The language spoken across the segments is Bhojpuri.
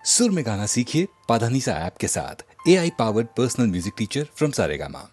सुर में गाना सीखिए पाधानीसा ऐप के साथ। AI powered personal music teacher from Saregama.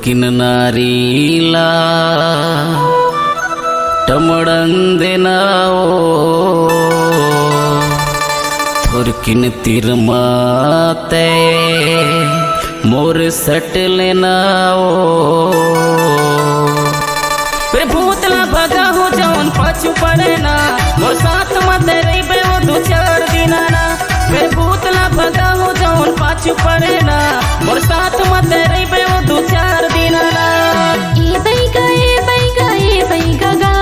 थोरकिन नारीला टमड़ंदेनाओ थोरकिन तिरमाते मोर सट लेनाओ भूतला भगा हो जौन पाछू पड़े ना मोर साथ मत रही वो दो चार दिना ना भूतला भगा हो जौन पाछू पड़े ना मोर साथ मत रही वो दो चार दिना ना। ए बैगा गा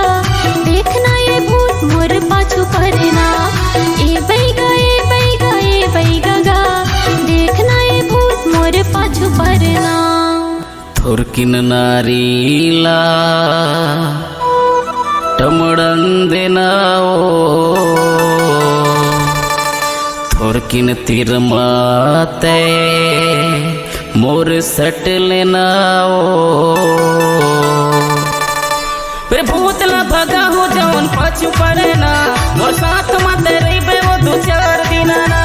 देखना ये भूत मोर पाछू पड़े ना। ए बैगा गा देखना ये भूत मोर पाछू पड़े ना। थोरकिन नारीला टमड़ंदेनाओ थोरकिन तिरमाते मोर सट लेनाओ भूतला भगा हो जौन पाछू पड़े ना मोर साथ मत रही वो दो चार दिना ना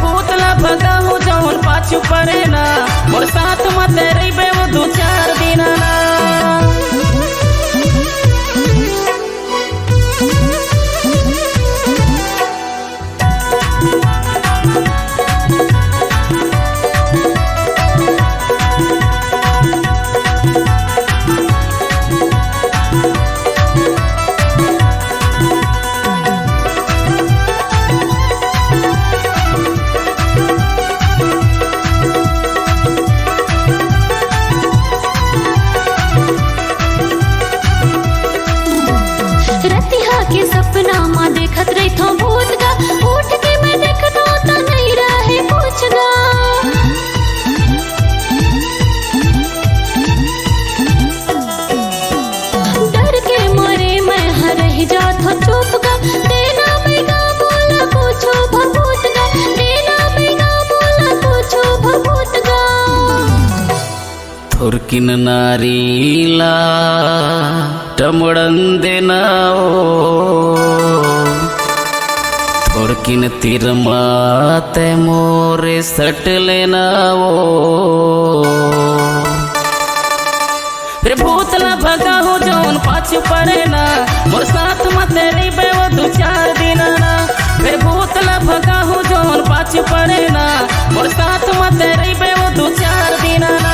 भूतला भगा हो जौन पाछू पड़े ना मोर साथ मत रही वो दो चार दिना ना। के सपना माँ देखत रही थो भूत गा उठ के मैं देखता तो नहीं रहे कुछ गा। डर के मारे मैं हर ही जात हो चुप गा देना बैगा बोला पूछो भूत गा देना बैगा बोला पूछो भूत गा। थोरकिन नारीला टमड़ंदेनाओ थोरकिन तिरमाते मोरे सट लेनाओ भूतला भगा हो जौन पाछू पड़े ना मोर साथ मत रही वो दो चार दिना ना भूतला भगा हो जौन पाछू पड़े ना मोर साथ मत रही वो दो चार दिना ना।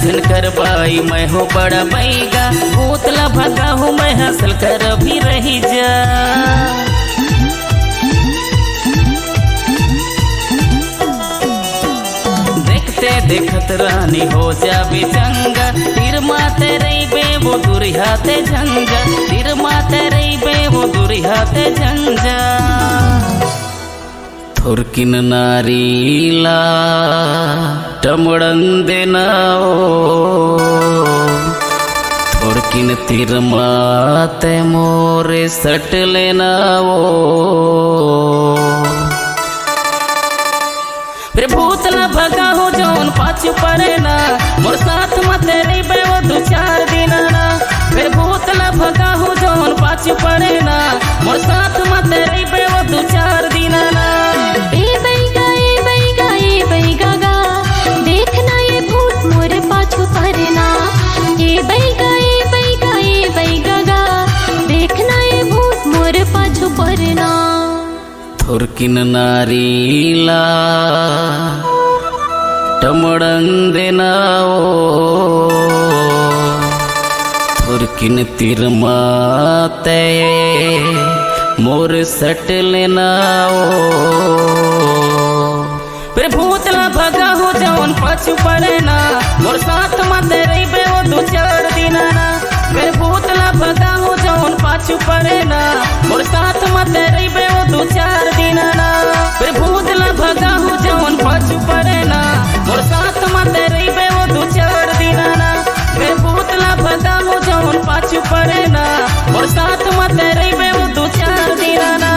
झनकर बाई मैं हो बड़ा बैगा भूतला भगा हूँ मैं हंसल कर भी रही जा। देखते देखत रानी हो जाबी चंगा तिर माते रही बे वो दुरिहाते झंझा तिर माते रही बे वो दुरिहाते झंझा। थोरकिन नारीला टमड़ंदेनाओ थोरकिन तिरमाते मोरे सट लेनाओ भूतला भगा हो जौन पाछू पड़े ना मोर साथ मत रही वो दो चार दिना ना भूतला भगा हो जौन पाछू पड़े ना मोर साथ मत रही वो दो चार दिना ना। ए बैगा गा देखना ये भूत मोर पाछू पड़े ना। ए बैगा गा देखना ये भूत मोर पाछू पड़े ना। थोरकिन नारीला टमड़ंदेनाओ थोरकिन तिरमाते मोर सट लेनाओ भूतला भगा हो जौन पाछू पड़े ना मोर साथ मत रही वो दो चार दिना ना भूतला भगा हो जौन पाछू पड़े ना मोर साथ मत रही वो दो चार दिना ना भूतला भगा हो जौन पाछू पड़े पाछू पड़े ना और साथ मत रहे वो 2-4 दिन ना।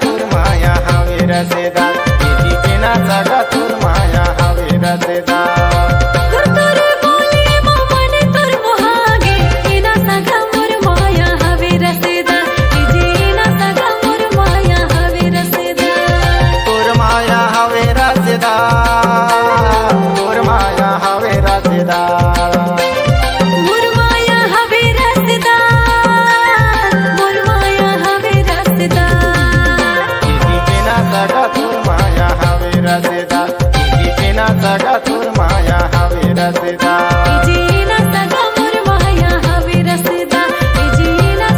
तोर माया हवे रसदा जीना सगा तोर माया हवे रसदा जीना सगा मोर माया हवे रसदा जीना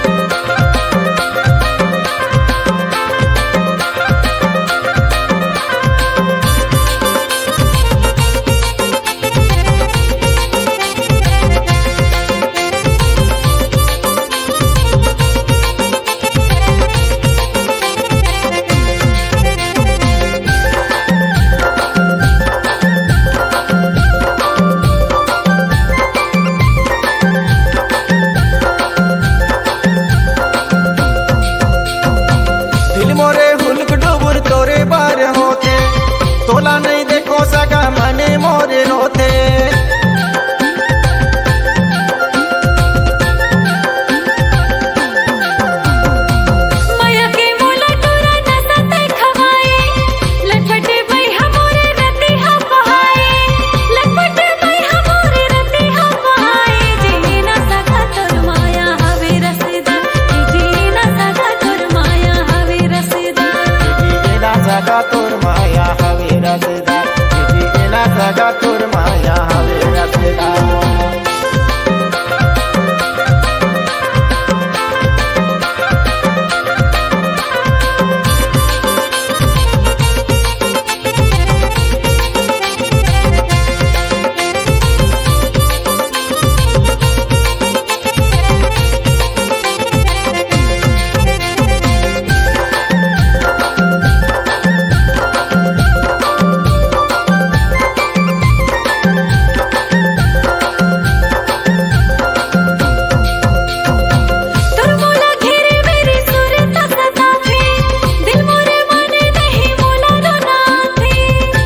सगा मोर माया हवे रसदा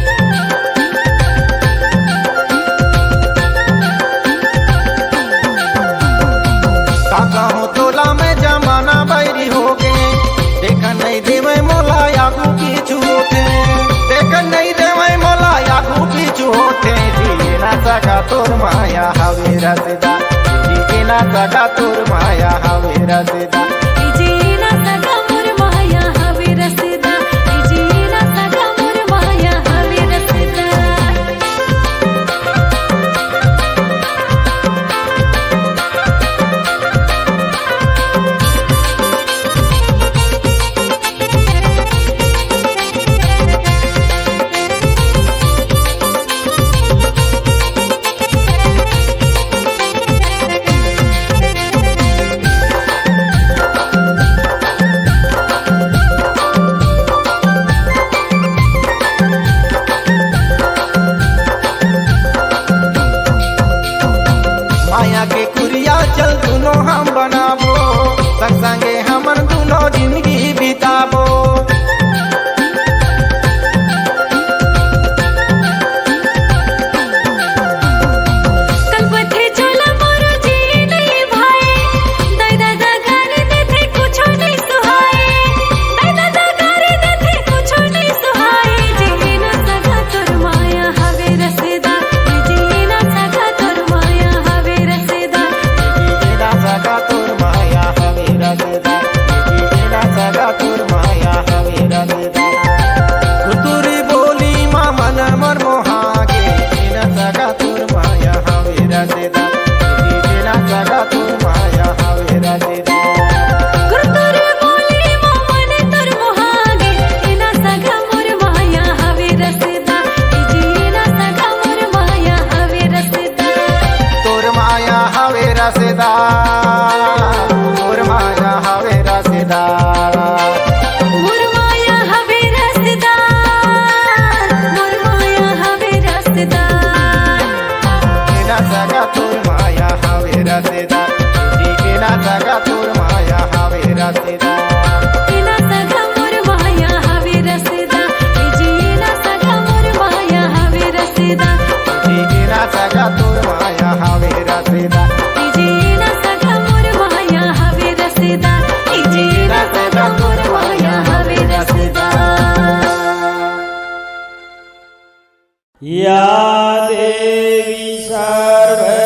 या देवी सर्वभूतेषु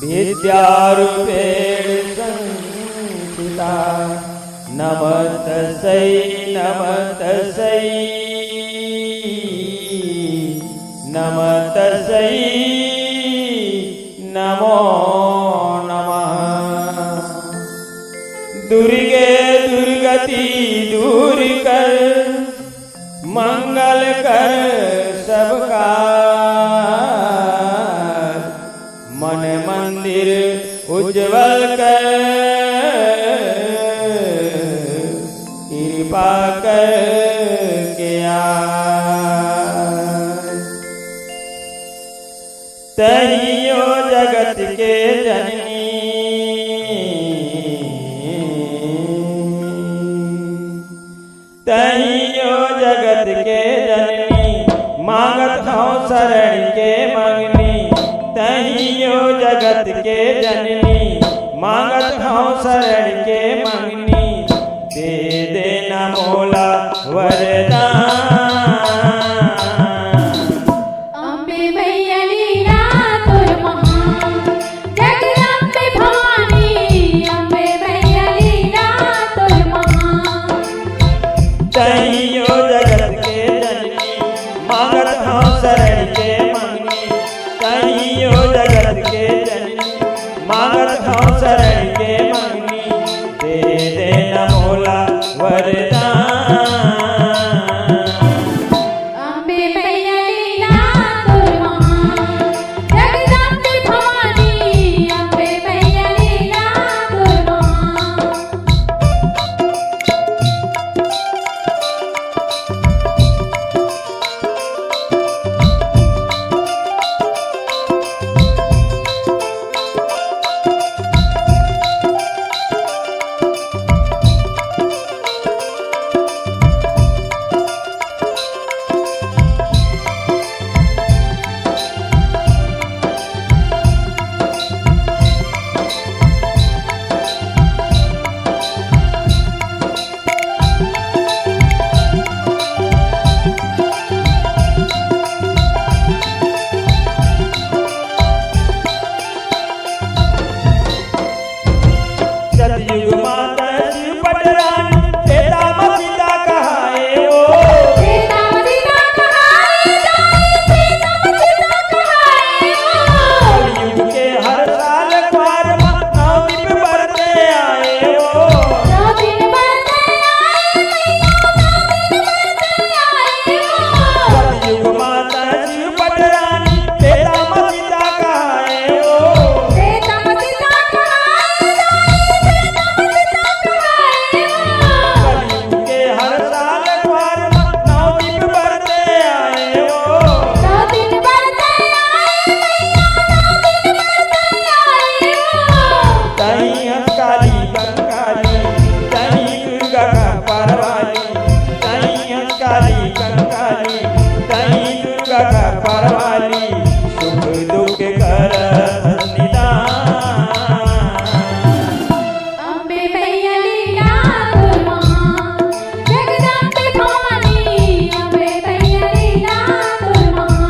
विद्यारूपेण संस्थिता नमस्तस्यै नमस्तस्यै नमस्तस्यै नमो नमः। दुर्गे दुर्गति दूर कर मंगल कर सबका मन मंदिर उज्जवल कर कृपा कर के तहियो जगत के जननी तहियो जगत के जननी मांगत हूँ शरण के मंगनी तहियो जगत के जननी मांगत हूँ शरण के मंगनी दे देना मोला वरदान। अम्बे मैया लीला तोर महान जगदम्बे भवानी अम्बे मैया लीला तोर महान। तहियो जगत के जननी मांगत हूँ शरण के मंगनी तहियो जगत के जननी मांगत हूँ शरण के मंगनी दे देना मोला वरदान। अम्बे मैया लीला तोर महान जगदम्बे भवानी अम्बे मैया लीला तोर महान। सतयुग माता शिव पटरानी तेरा मसीता कहाए ओ सीता मसीता कहाए जाए सीता मसीता कहाए ओ। कलयुग के हर साल द्वार नवमी पे बरते आए ओ नौ दिन बरते आए मैया नौ दिन बरते आए ओ। सतयुग माता शिव पटरानी तेरा मसीता कहाए ओ सीता मसीता कहाए जाए सीता मसीता कहाए ओ। कलयुग के हर साल द्वार नवमी पे बरते आए ओ नौ दिन बरते आए मैया नौ दिन बरते आए ओ। तहीं हंसकाली कंकाली तहीं दुर्गा का परवाली तहीं हंसकाली कंकाली तहीं दुर्गा का परवाली सुख दुख कर निदान। अम्बे मैया लीला तोर महान जगदम्बे भवानी अम्बे मैया लीला तोर महान।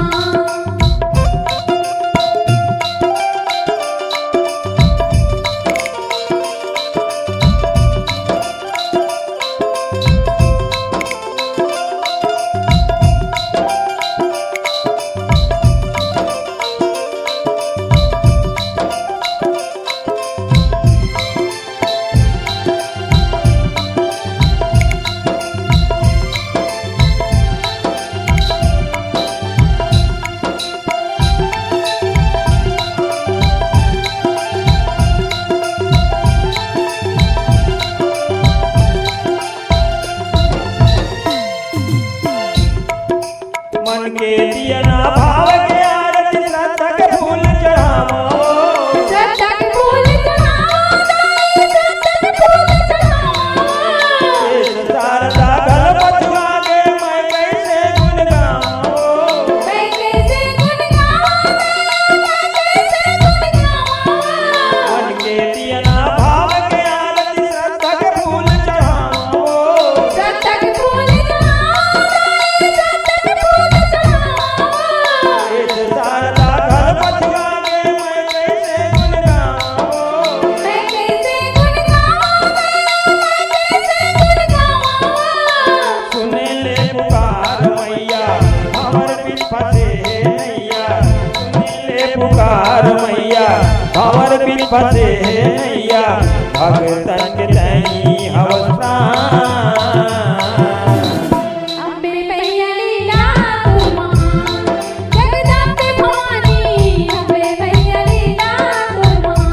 मन के दिया ना भाव के आरती श्रद्धा के फूल चढ़ावो श्रद्धा के फूल चढ़ाओ जाए श्रद्धा के फूल चढ़ाओ। शेष शारदा गणपति आगे मैं कैसे गुण गाऊं मैं कैसे गुण गाऊं मैं कैसे गुण गाऊं। मन के दिया ना भाव के आरती श्रद्धा के फूल चढ़ावो श्रद्धा के फूल चढ़ाओ जाए श्रद्धा के फंसे नैया भगतन के तई हवस प्राण। अम्बे मैया लीला तोर महान, जगदम्बे भवानी अम्बे मैया लीला तोर महान।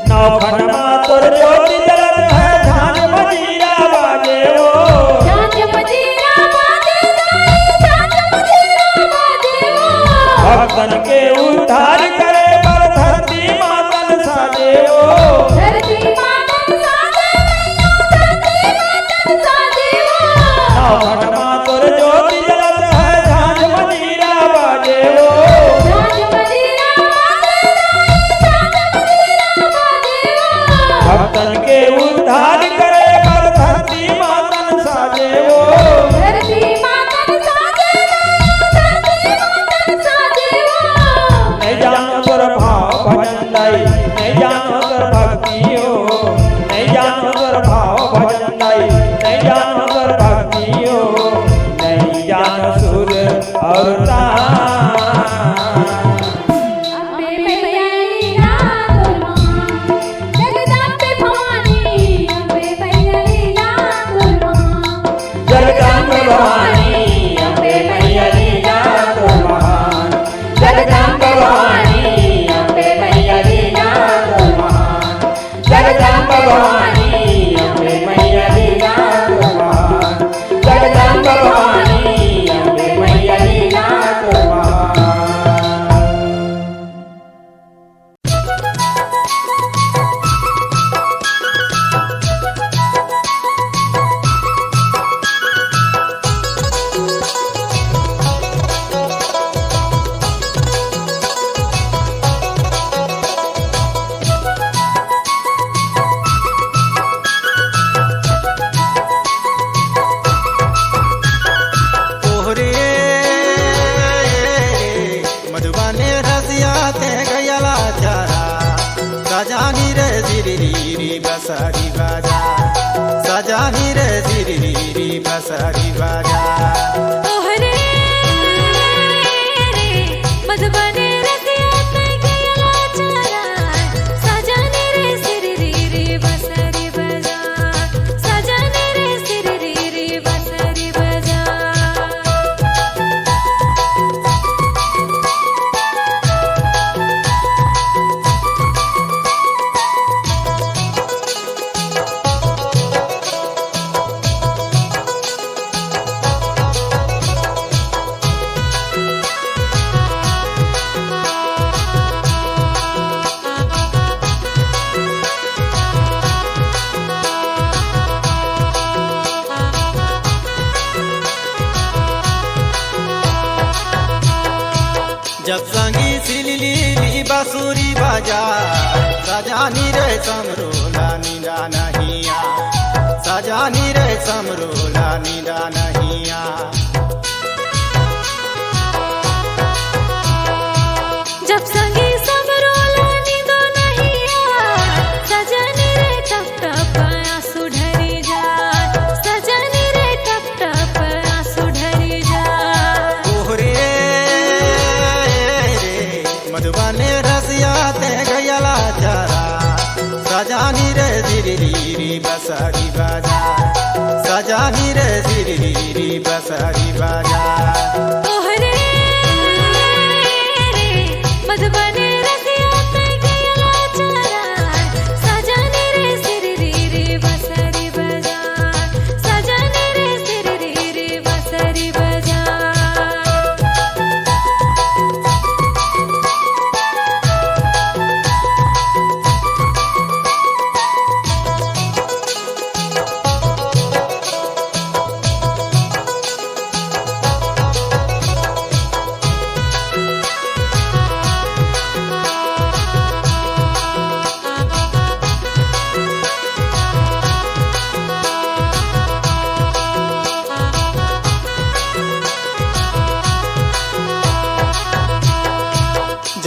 नौखंडमा तोर ज्योति जलत है झांझ मजीरा बाजे हो। झांझ मजीरा बाजे दाई, झांझ मजीरा बाजे हो। भक्तन के उद्धार करे पर धरती मातन साजे हो। धरती मातन साजे मैया, धरती मातन साजे हो। नौखंडमा तोर ज्योति जलत है झांझ मजीरा बाजे हो। झांझ मजीरा बाजे दाई, झांझ मजीरा बाजे हो। भक्तन के उद्धार करे पर धरती मातन साजे हो। धरती मातन साजे मैया, धरती मातन साजे हो। नहीं जानो तोर भाव भजन लाई, नहीं जानो तोर भक्ति हो। नहीं जानो तोर भाव भजन लाई, नहीं जानो तोर भक्ति हो। नहीं जानो सुर और तान। अम्बे मैया लीला तोर महान, जगदम्बे भवानी अम्बे मैया लीला तोर महान। जगदम्बे भवानी अम्बे मैया लीला तोर महान। जगदम्बे भवानी अम्बे मैया लीला तोर महान। जगदम्बे भवानी अम्बे मैया लीला तोर महान। जगदम्बे भवानी अम्बे मैया लीला तोर महान। तोहरे मधुबने रसिया ते गयला चारा, सजानी रे जिरी बसरी बाजा, सजानी रे जिरी बसरी बाजा। तोहरे रे मधुबने रसिया ते गयला चारा, सजाने रे सिररी रे बसरी बजा, सजाने रे सिररी रे बसरी बजा। जब संगी सिलली बांसुरी बाजा, सजानी रे समरोला नीला नहिया, सजानी रे समरोला नीला नहिया। जब संगी समरोला नींदो नहिया, सजनी रे टप टप आंसू ढरी जाए, सजनी रे टप टप आंसू ढरी जाए। तोहरे मधुबने रसिया ते गयला चारा, सजानी रे जिरी बसरी बाजा, सजानी रे जिरी बसरी बाजा। तोहरे रे मधुबने रसिया ते गयला चारा, सजनी रे सिररी रे बसरी बजा, सजनी रे सिररी रे बसरी बजा।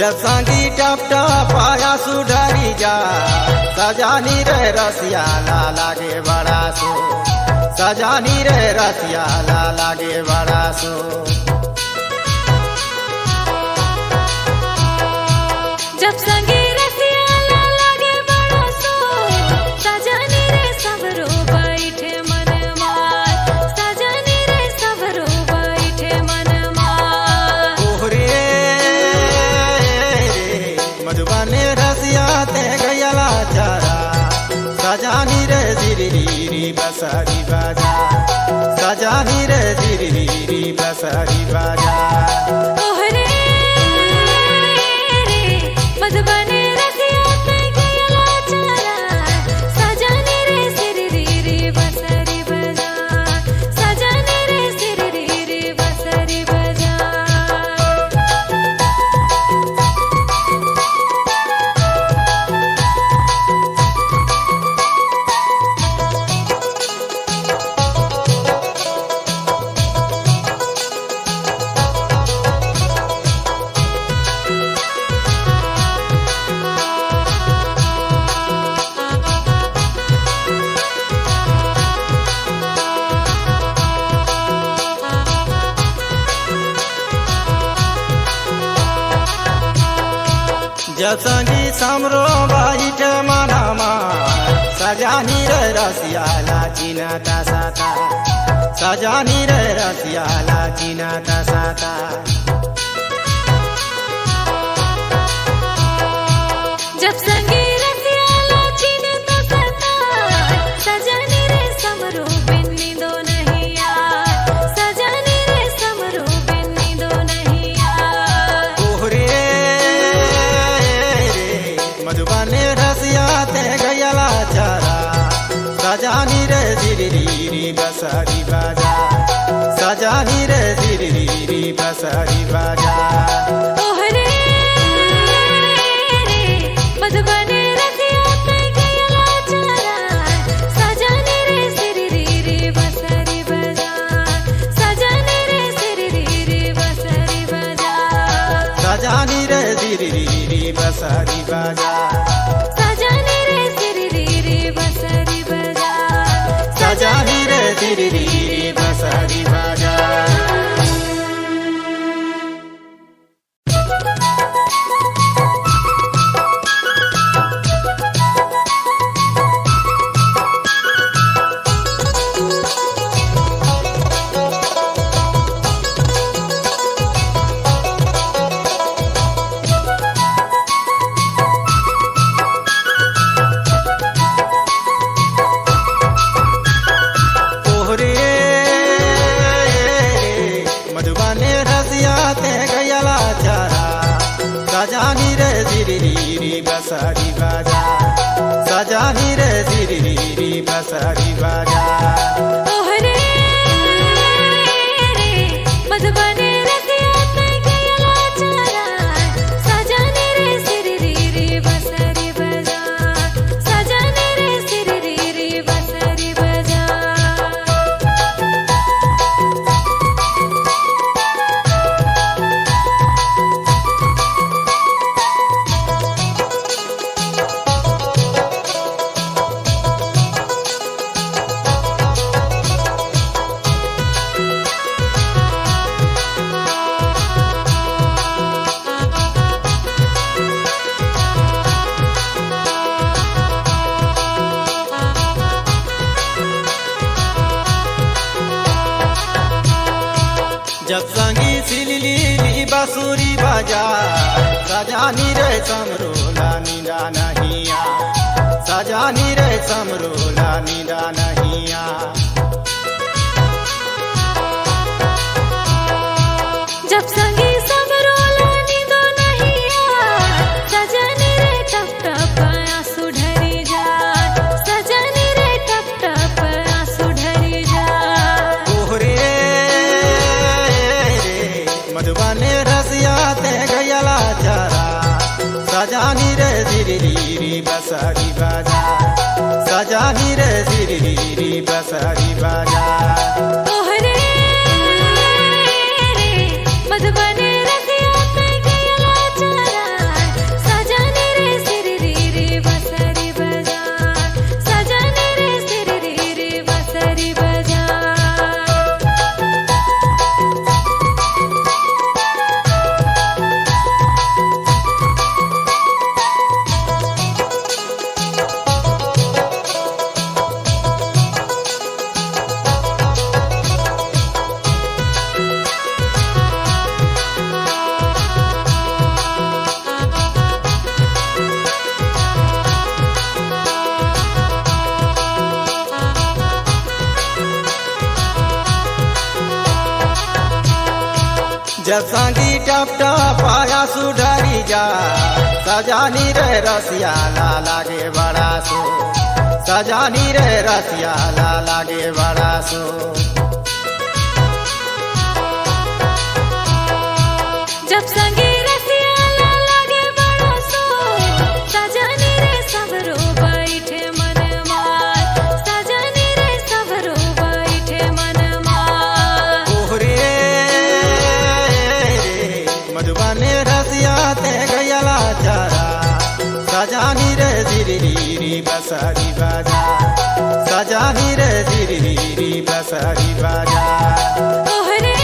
जब संगी टप टप पाया सुधरी जा सजानी रे रसिया ला लागे बड़ा सो सजानी रे रसिया ला लागे बड़ा सो जब संगी रसिया ला लागे बड़ा सो सजानी रे सबरो बैठे मन मार सजानी रे सबरो बैठे मन मार ओहरे मधुबने रसिया ते गयला चारा सजानी रे जिरी बसरी बाजा सजानी रे जिरी बसरी बाजा ओहरे रे मधुबने रसिया ते गयला चारा सजानी रे सिररी रे बसरी बजा सजानी रे सिररी रे बसरी बजा जब संगी समरो बैठ मनमा सजानी रे रसिया ला चिना साता सजानी रे रसिया ला चिना साता जब संगी रसिया ला चिन्ता सता सजानी रे समरो बिन्नी दो नहीं यार सजानी रे समरो बिन्नी दो नहीं यार ओहरे मधुबने रसिया ते गयला चारा सजानी रे जिरी बसरी बाजा सजानी रे जिरी बसरी बाजा ओहरे रे मधुबने रसिया ते गयला चारा सजानी रे सिररी रे बसरी बजा सजानी रे सिररी रे बसरी बजा सजानी रे जिरी बसरी बाजा सजानी रे सिररी रे बसरी बजा सजानी रे जिरी बसरी बाजा ओहरे मधुबने रसिया ते गयला चारा सजानी रे जिरी बसरी बाजा सजानी रे जिरी बसरी बाजा ओहरे रे मधुबने रसिया ते गयला चारा सजानी रे सिररी रे बसरी बजा सजानी रे सिररी रे बसरी बजा जब संगी सिली बांसुरी बजा सजानी रे समरोला नींदा नहिया सजानी रे समरोला नींदा नहिया जब संगी समरो लानी दो नहीं यार सजानी रे टप टप आंसू ढरी जा सजानी रे टप टप आंसू ढरी जा ओहरे मधुबने रसिया ते गयला चारा सजानी रे जिरी बसरी बाजा सजानी रे जिरी बसरी बाजा ओहरे रे मधुबने रसिया ते गयला चारा जब संगी टप टप पाया सुधरी जा सजानी रे रसिया ला लागे बड़ा सो सजानी रे रसिया ला लागे बड़ा सो जब संगे रसिया ला लागे बड़ा सो सजानी रे सबरो बैठे मन मार सजानी रे सबरो बैठे मन मार ओहरे मधुबनी रसिया ते गयला चारा सजानी रे जिरी बसरी बाजा सजानी रे जिरी बसरी बाजा ओहरे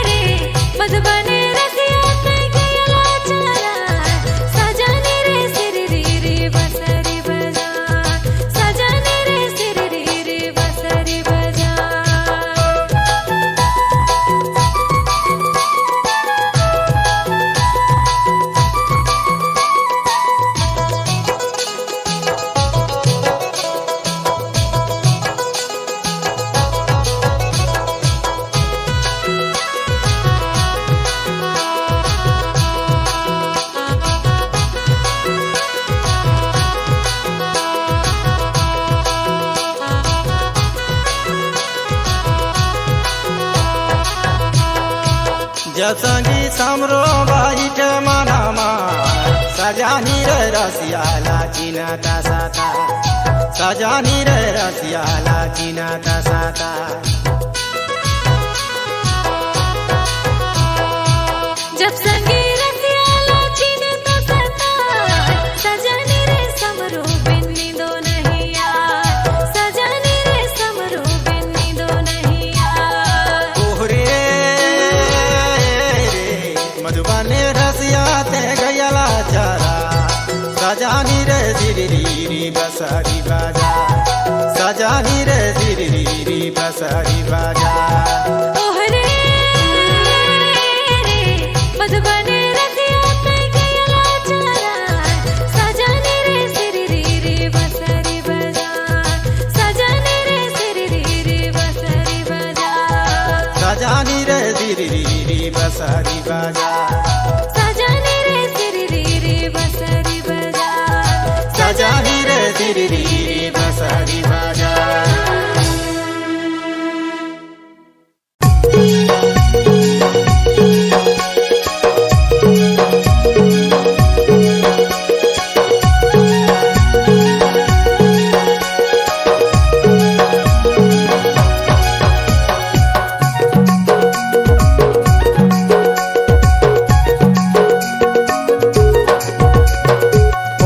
रे मधुबनी रसिया ते गयला चारा सजानी रे सिररी रे बसरी बजा सजानी रे सिररी रे बसरी बजा जब संगी समरो बैठ मनामा सजानी रे रसिया ला चिना साता सजानी रे रसिया ला चिना साता जब संगे रसिया ला चिन्ता सता सजानी रे समरो बिन्नी दो नहीं यार सजानी रे समरो बिन्नी दो नहीं यार ओहरे मधुबनी रसिया ते गयला चारा सजानी रे जिरी बसरी बाजा सजानी रे जिरी बसरी बाजा ओहरे रे मधुबनी रसिया ते गयला चारा सजानी रे सिररी रे बसरी बजा सजानी रे सिररी रे बसरी बजा सजानी रे जिरी बसरी बाजा सजानी रे सिररी रे बसरी बजा सजानी रे जिरी बसरी बाजा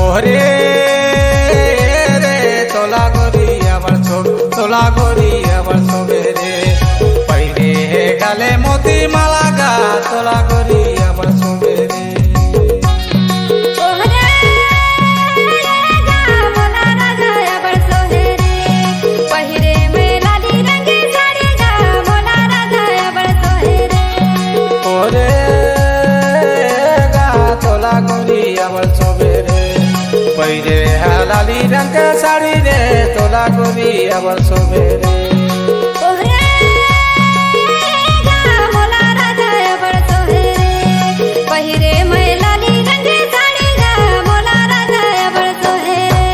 ओहरे रे तोला गोरी अबर सोबे रे पहले गले मोती माला गा तोला गोरी अबर सोबे रे ओहरे गा मोला राजा अबर सोहे रे पहिरे में लाली रंगी साड़ी गा मोला राजा अबर सोहे रे ओहरे गा तोला गोरी अबर सोबे रे पहले लाली रंग के साड़ी रे तोला गोरी अबर सोबे रे ओहरे गा मोला राजा अबर सोहे रे पहिरे में लाली रंगी साड़ी गा मोला राजा अबर सोहे रे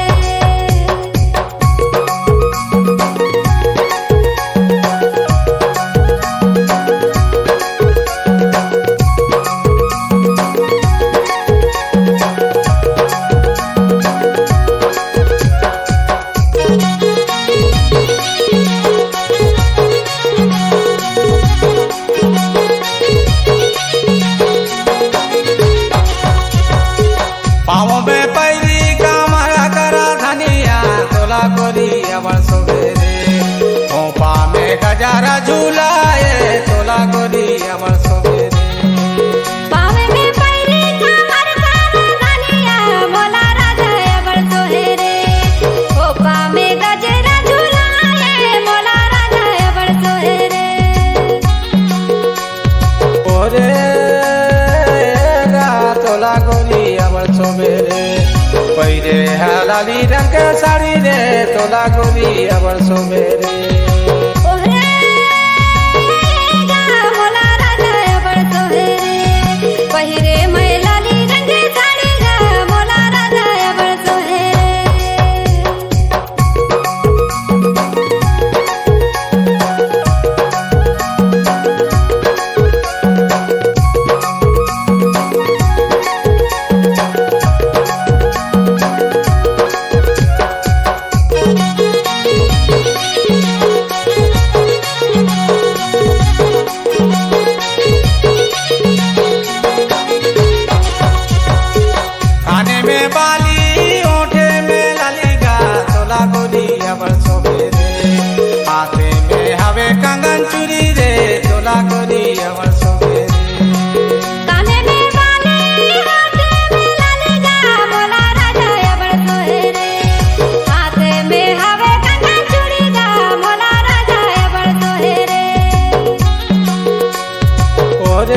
पाँव में पैरी कामया करा धनिया तोला गोरी अबर सोबे रे खोपा में गजारा झूलाए तोला गोरी अबर सोबे रे पावे में पैरी कामर काला धनिया मोला राजा अबर सोहे रे खोपा में गजरा झुलाए मोला राजा अबर सोहे रे ओरे गा तोला गोरी अबर सोबे रे पहले लाली रंग के साड़ी रे तोला गोरी अबर सोबे रे ओहरे गा मोला राजा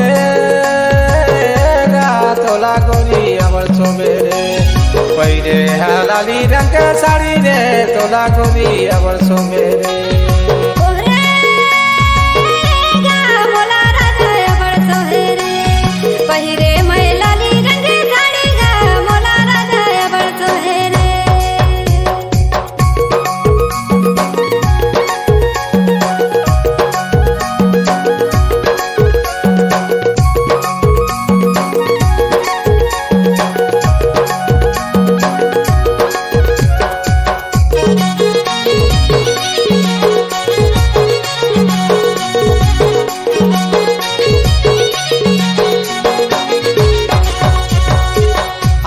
ओरे गा तोला गोरी अमर सोमेरे पहिरे लाली रंग के साड़ी रे तोला गोरी अमर सोमेरे पहिरे मैं लाली रंग साड़ी गा मोला राधा बड़ सोहेरे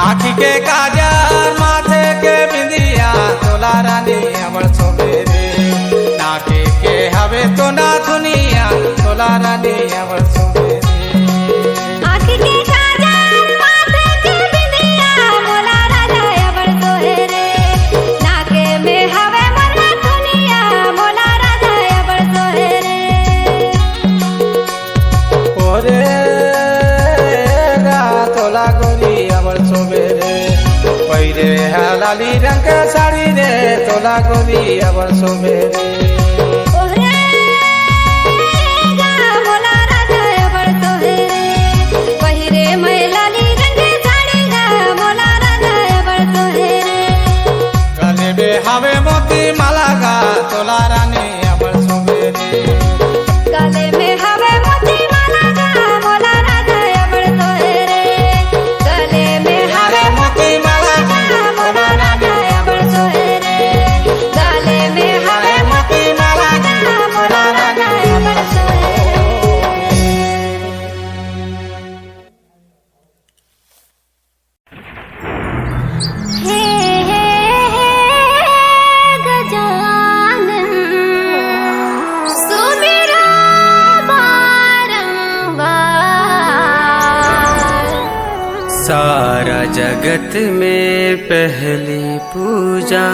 आँखी के काजर माथे के बिंदिया तोला रानी अमर सोमेरे नाके के हवे तो ना दुनिया तोला रानी अमर सोमेरे आँखी के काजल माथे के बिंदिया मोला राधा बड़ सोहेरे नाके में हवे मरना दुनिया मोला राधा बड़ सोहेरे ओरे गा तोला गोरी अमर सोमेरे पहिरे लाली रंग के साड़ी रे तोला गोरी अमर सोमेरे ओरे गा मोला राधा बड़ सोहेरे पहिरे मैं लाली रंग साड़ी गा मोला राधा बड़ सोहेरे गले में हवे मोती माला गा तोला रानी अमर सोमेरे गले में हवे मोती माला गा मोला राधा बड़ सोहेरे गले में हवे मोती माला गा मोला राधा बड़ सोहेरे गले में हवे मोती माला गा मोला राधा बड़ सोहेरे हे गजानन सुमिरा बारंबार सारा जगत में पहली पूजा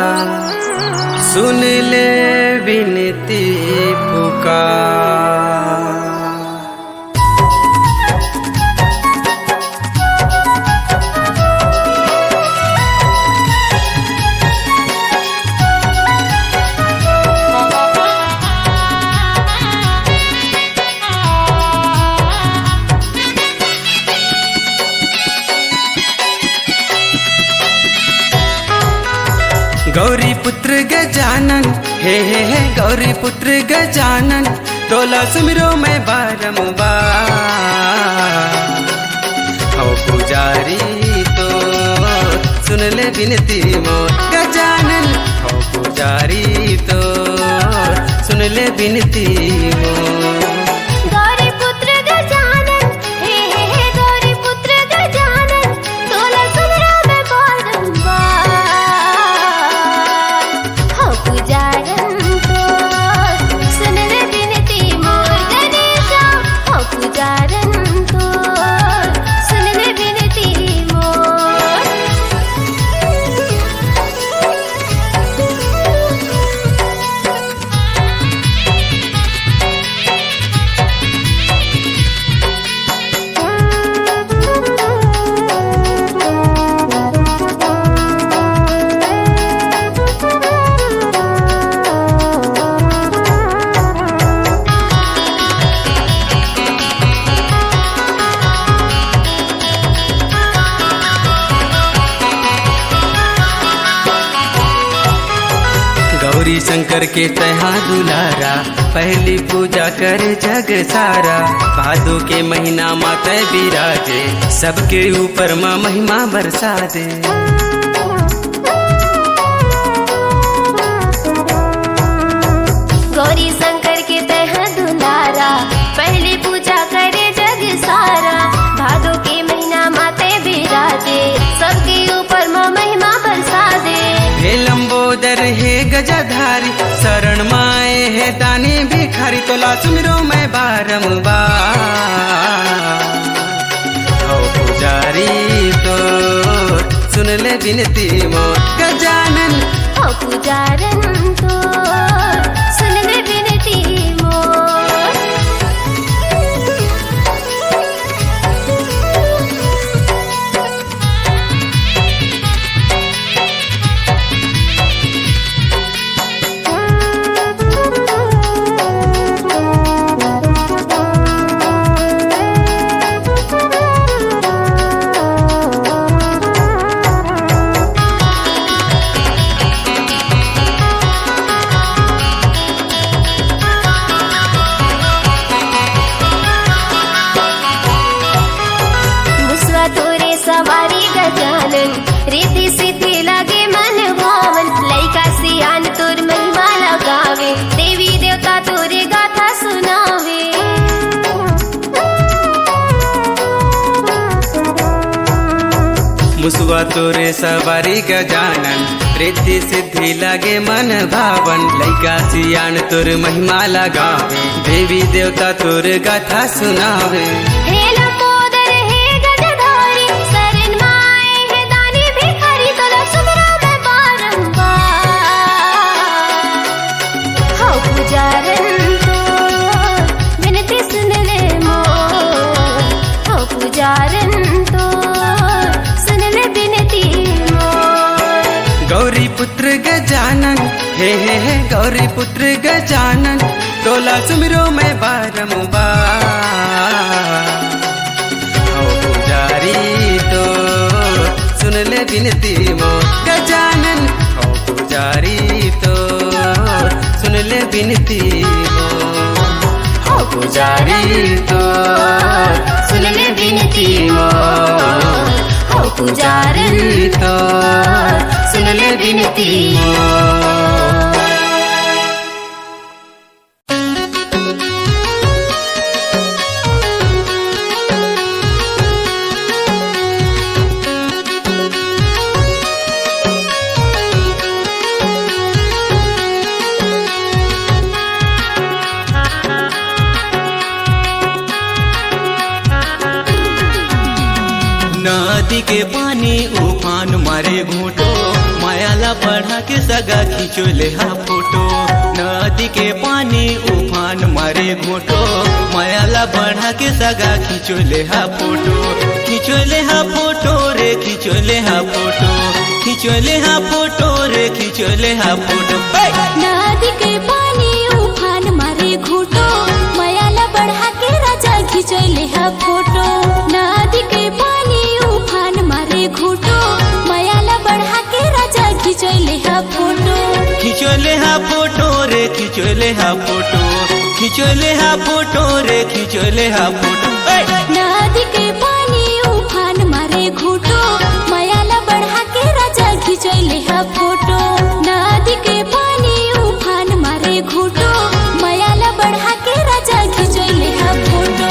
सुन ले विनती पुकार गौरी पुत्र गजानन हे गौरी पुत्र गजानन तोला सुमिरो मैं बारंबार हो पुजारी तो सुन ले विनती मोर गजानन हो पुजारी तो सुन ले विनती मोर गौरी पुत्र गजानन हे गौरी पुत्र गजानन तोला सुमिरो मैं बारंबार हो पुजारन तो सुन ले विनती मोर गणेशा हो पुजारन तो सुन ले विनती मोर गौरी शंकर के तहा दुलारा पहली पूजा करे जग सारा भादो के महीना माते बिराजे सबके ऊपर माँ महिमा बरसा दे गौरी शंकर के तह दुलारा पहली पूजा करे जग सारा भादो के महीना माते बिराजे सबके ऊपर माँ महिमा बरसा दे हे लंबोदर हे गजाधारी शरण माए हे दानी भिखारी तोला सुमिरो मैं बारंबार हो पुजारी तो सुन ले विनती मोर गजानन हो पुजारन तो सुन ले विनती मोर मुसवा तोरे सवारी गजानन, रिद्धि सिद्धि लगे मन भावन। लैका सियान तोर महिमा लगावे, देवी देवता तोर गाथा सुनावे। हे लंबोदर हे गजधारी, शरण माए हे दानी भिखारी, तोला सुमरो मैं बारंबार। हो पुजारन तो विनती सुन ले मोर, हो पुजारन तो सुन ले विनती मोर। गौरी पुत्र गजानन, हे गौरी पुत्र गजानन, तोला सुमिरो मैं बारंबार। हो पुजारी तो सुन ले विनती मोर गजानन, हो पुजारी तो सुन ले विनती मोर। हो पुजारी तो सुन ले विनती मोर, हो पुजारी तो सुन ले विनती मोर। नदी के पानी उफान मारे घूटो, मायाला बढ़ा के सगा खींचो ले हा फोटो। नदी के पानी उफान मारे घूटो, मायाला बढ़ा के सगा खींचो ले हा फोटो। खींचो ले हा फोटो रे, खींचो ले हा फोटो, खींचो ले हा फोटो रे, खींचो ले हा फोटो। नदी के पानी उफान मारे घूटो, मायाला बढ़ा के राजा खिंचोले हा फोटो। नदी के पानी उफान मारे घूटो, मायाला बढ़ा के राजा खिंचोले हा फोटो। खिंचोले हा फोटो रे, खिंचोले हा फोटो, खिंचोले हा फोटो रे, खिंचोले हा फोटो। नदी के पानी उफान मारे घूटो, मायाला बढ़ा के राजा खिंचोले हा फोटो। नदी के पानी उफान मारे घूटो, मायाला बढ़ा के राजा खिंचोले हा फोटो।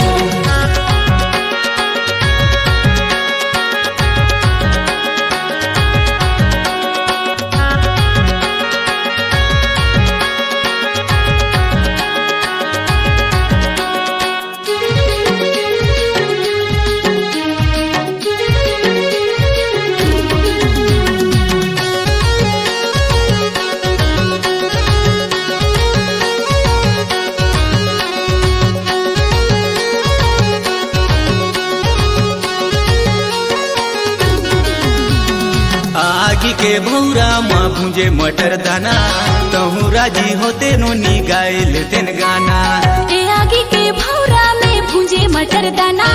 आगी के भौरा माँ भूंजे मटर दाना, तहु राजी होते नोनी गाय लेतेन गाना। ए आगे के भौरा में भूंजे मटर दाना,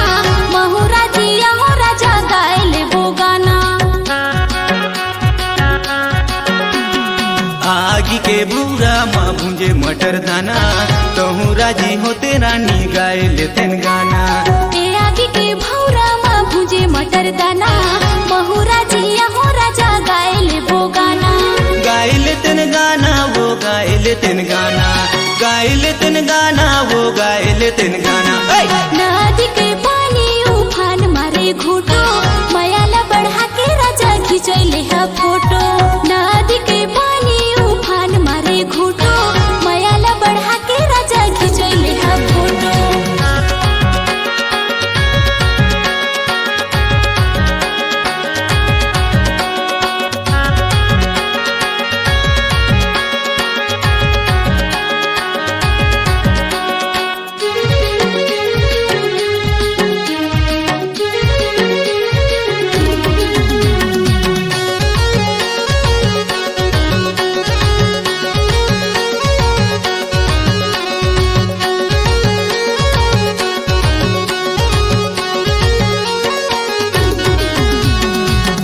महुरा जिया हो राजा गाय ले वो गाना। आगी के भौरा माँ भूंजे मटर दाना, तहु राजी होते रानी गाय लेतेन गाना। ए आगे के भौरा में भूंजे मटर दाना, महुरा जिया हो राजा गाय ले वो गाना। गाय लेतेन गाना वो गाय लेतेन गाना, गाय लेतेन गाना वो गाय लेतेन गाना। नदी के पानी उफान मारे घूटो, मायाला बढ़ा के राजा खिंचोले हा फोटो। नदी के पानी उफान मारे घूटो, मायाला बढ़ा के राजा खिंचोले हा फोटो।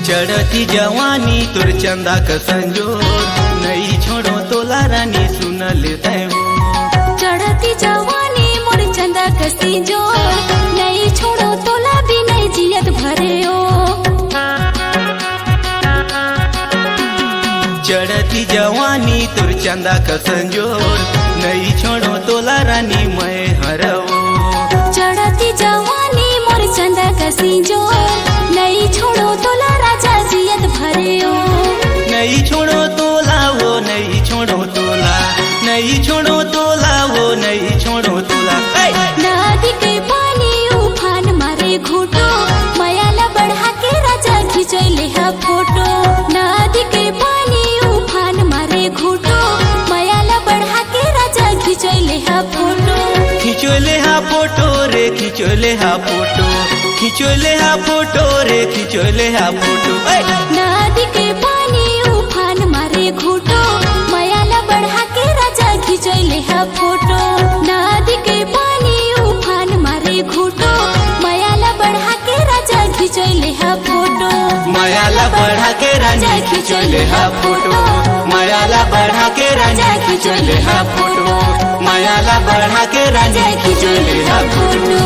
चढ़ती जवानी तुर चंदा का संजोर, नहीं छोड़ो तोला रानी सुन लेते हो। चढ़ती जवानी मोर चंदा कसी जोर, नहीं छोड़ो तोला भी नहीं जियत भरे ओ। चढ़ती जवानी तुर चंदा का संजोर, नहीं छोड़ो तोला रानी मैं हरो। चढ़ती जवानी मोर चंदा कसी जोर, नहीं छोड़ो तोला राजा मारे घूटो मायाला बढ़ा के राजा खिंचैले हा फोटो नदी के पानी उफान मारे घूटो मायाला बढ़ा के राजा खिंचैले हा फोटो खिचोले हा फोटो रे खिचोले हा फोटो खिचोले हा फोटो रे खिचोले हा फोटो नदी के पानी उफान मारे घूटो मायाला बढ़ा के राजा खिंचैले हा फोटो नदी के पानी उफान मारे घूटो मायाला बढ़ा के राजा खिंचैले हा फोटो मायाला बढ़ा के राजा खिचोले हा फोटो मायाला बढ़ा के राजा खिचोले हा फोटो मायाला बढ़ा के राजा खिचोले हा फोटो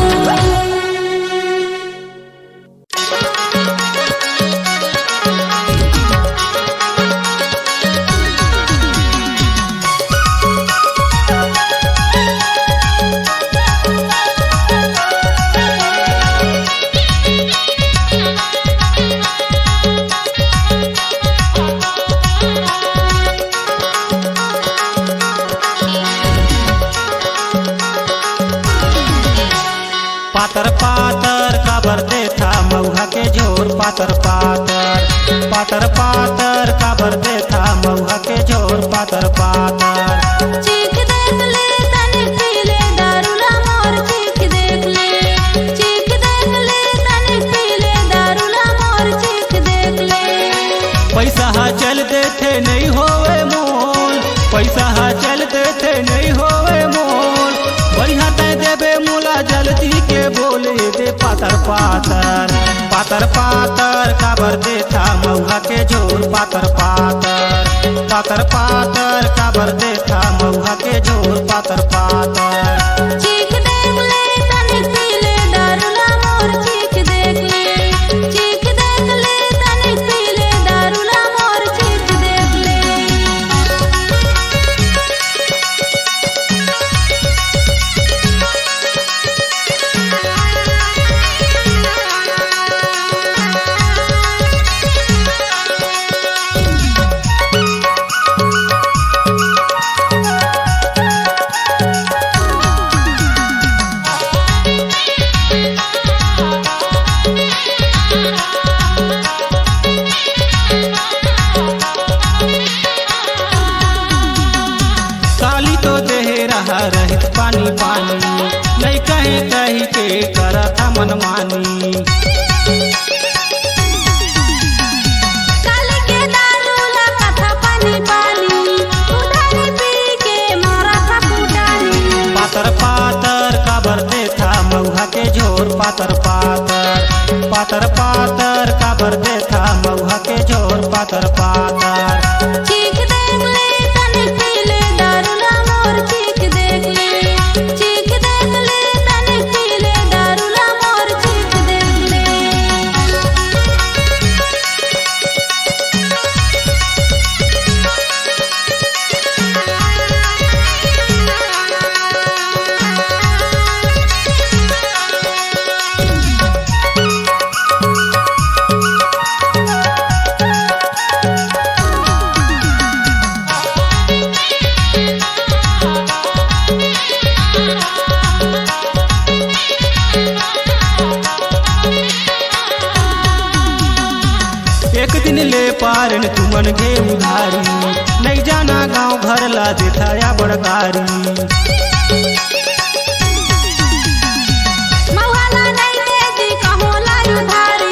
पातर पातर काबर देथा मऊहा के झोर पातर पातर पातर पातर काबर देथा मऊहा के झोर पातर पातर चीख देख ले तने पीले दारूला मोर चीख देख ले चीख देख ले तने पीले दारूला मोर चीख देख ले पैसा हा चल देथे नहीं होवे मोल पैसा हा चल देथे नहीं होवे मोल बढ़िया तय देबे मुला जल्दी के बोले दे पातर पातर पातर पातर काबर देथा मऊहा के झोर पातर पातर पातर पातर काबर देथा मऊहा के झोर पातर पातर चीख देख ले तने पीले दारूला मोर चीख देख ले चीख देख ले तने पीले दारूला मोर चीख देख ले काली तो देह रहा रहित पानी पानी नहीं कहे कही के करा था मनमानी काले के दारूला कथा पानी पानी उधारी पी के मारा था पुटानी पातर पातर काबर देथा मऊहा के झोर पातर पातर पातर पातर काबर देथा मऊहा के झोर पातर पातर चीख देख ले तने पीले दारूला मोर चीख देख ले चीख देख ले तने पीले दारूला मोर चीख देख ले एक दिन ले पारन तुमन गे उधारी नहीं जाना गांव घर ला देथा या बड़कारी मौहाला नहीं देती कहो लाई उधारी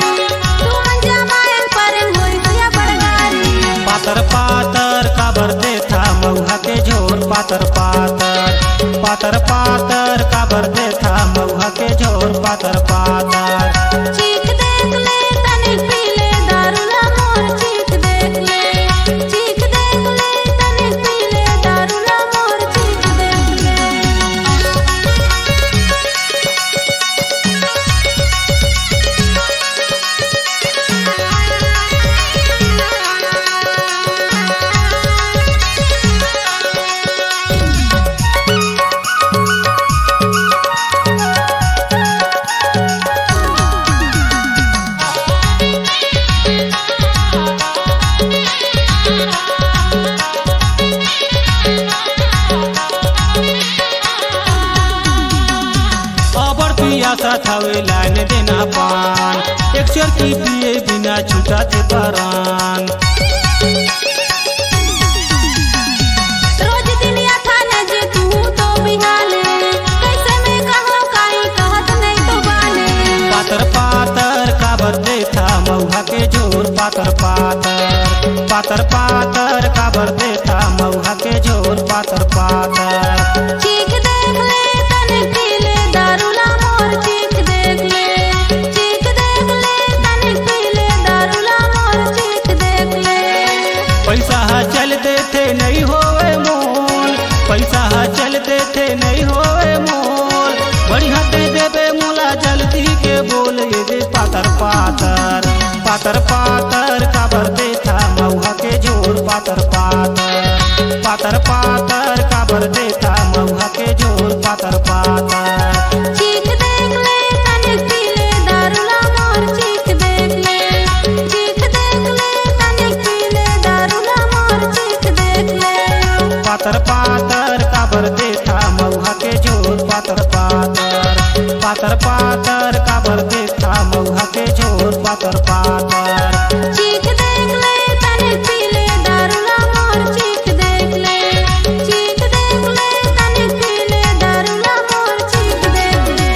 तू मन जमायल पर होई या बड़गारी पातर पातर काबर देथा मऊहा के झोर पातर पातर पातर पातर काबर देथा मऊहा के झोर पातर पातर चीख देख ले तने पीले दारूला मोर चीख देख ले चीख देख ले तने पीले दारूला मोर चीख देख ले पान, एक चरखी पिए बिना छूटा थे परान। रोज दिन या थाने जे तू तो बिहाले, कैसे में कहो काई कहत नहीं तो बाले। पातर पातर काबर देथा मऊहा के झोर, पातर पातर पातर पातर काबर देथा मऊहा के झोर, पातर पातर। चीख देख ले तने पीले दारूला मोर, चीख देख ले, चीख देख ले तने पीले दारूला मोर, चीख देख ले। पैसा चल देते नहीं होए मोल, पैसा चल देते नहीं होए मोल, बढ़िया दे देबे मोला जल्दी के बोल ये दे। पातर पातर पातर पातर काबर देथा मऊहा के झोर, पातर पातर पातर पातर काबर देथा मऊहा के झोर, पातर पातर। चीख देख ले तने पीले दारूला मोर, चीख देख ले, चीख देख ले तने पीले दारूला मोर, चीख देख ले। पातर पातर काबर देथा मऊहा के झोर, पातर पातर पातर पातर काबर देथा मऊहा के झोर, पातर पातर। चीख देख ले तने पीले दारूला मोर, चीख देख ले, चीख देख ले तने पीले दारूला मोर, चीख देख ले।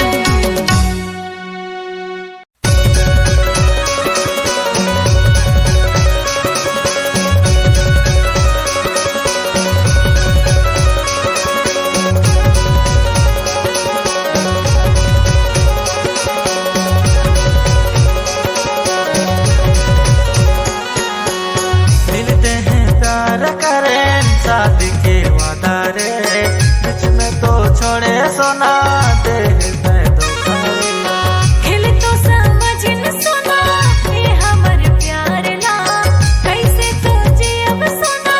मिलते हैं प्यार करें शादी के वादा रे, बीच में तो छोड़े सोना दे मैं धोखा रे। खेल तो समझ न सुना ये हमर प्यार ला, कैसे तुझे अब सुना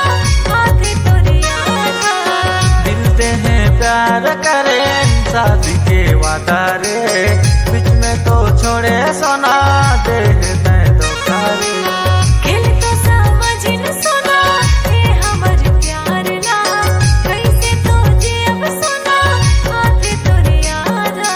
आधे तोरिया था। मिलते हैं प्यार करें शादी के वादा रे, बीच में तो छोड़े सोना दे मैं धोखा रे। खेल तो समझ न सुना ये हमर प्यार ला, कैसे तुझे अब सुना आधे तोरिया था।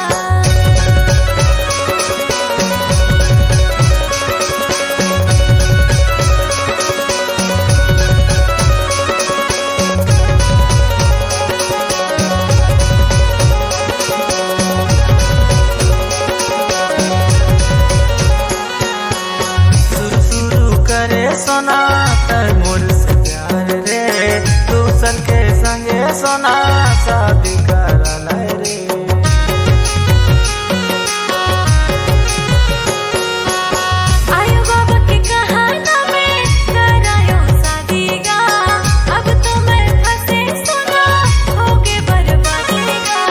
शुरू शुरू करे सोना तर मोर से प्यार रे, दूसर के संगे सोना शादी करा लाए रे। आयो बाबा के कहाना में करायो शादी गा, अब तो मैं फंसे सुना होगे बर्बादेगा।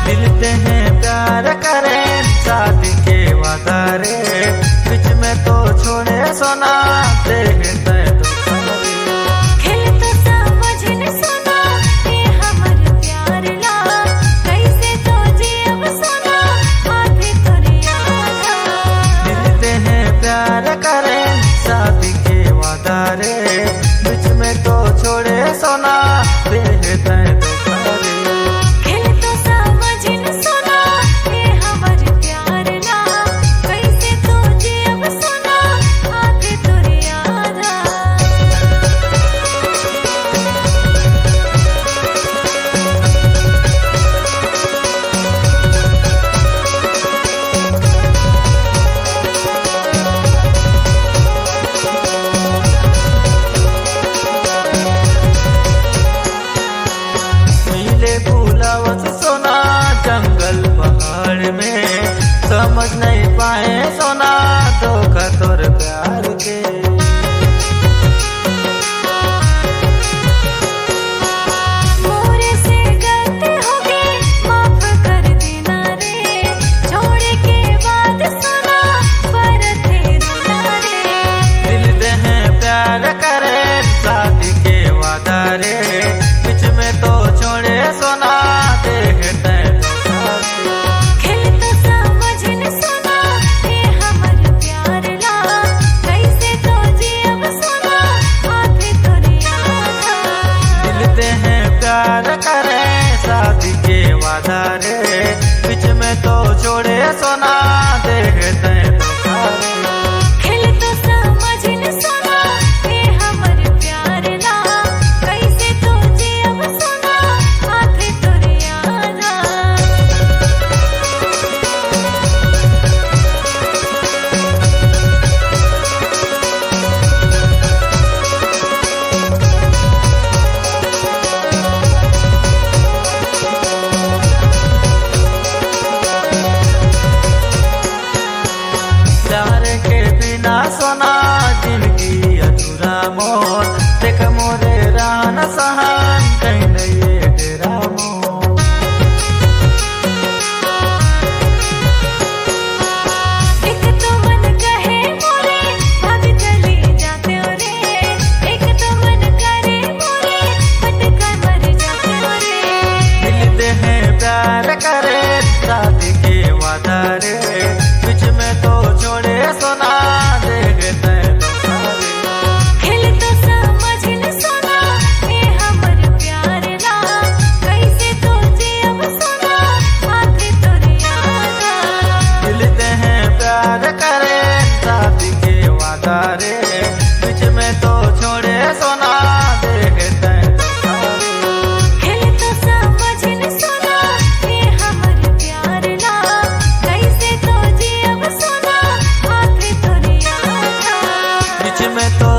मिलते हैं प्यार करें शादी के वादा रे, बीच में तो छोड़े सोना दे मैं धोखा रे। खेल तो समझ न सुना ये हमर प्यार ला, कैसे तुझे अब सुना आधे तोरिया था। मिलते हैं प्यार करें शादी के वादा रे, बीच में तो छोड़े सोना दे मैं धोखा रे। खेल तो समझ न सुना ये हमर प्यार ला, कैसे तुझे अब सुना आधे तोरिया था। मिले बुलावत सोना जंगल पहाड़ में, समझ नहीं पाए सोना धोखा तोर प्यार के। मोरे से गलती हो गई माफ कर देना रे, छोड़े के बाद सुना पर थे रुला रे। मिलते हैं प्यार करें शादी के वादा रे, बीच में तो छोड़े सोना दे मैं धोखा रे। खेल तो समझ न सुना ये हमर प्यार ला, कैसे प्यार के बिना सोना जिंदगी अधूरा मोर देख मोरे रान सहान कहीं नहीं डेरा मोर एक तो मन कहे मोरे भाग चले जाते हो रे एक तो मन करे मोरे फट कर मर जाते हो रे मिलते हैं प्यार करे शादी के वादा रे बीच में तो छोड़े सोना देखते खेल तो समझ न सोना ये हमर प्यार ना कैसे तो जी अब सोना आखिर तोरे याद मिलते हैं प्यार करे शादी के वादा रे बीच में तो छोड़े सोना देखते खेल तो समझ न सोना ये हमर प्यार ना कैसे तो जी अब सोना आखिर तोरे याद बीच में तो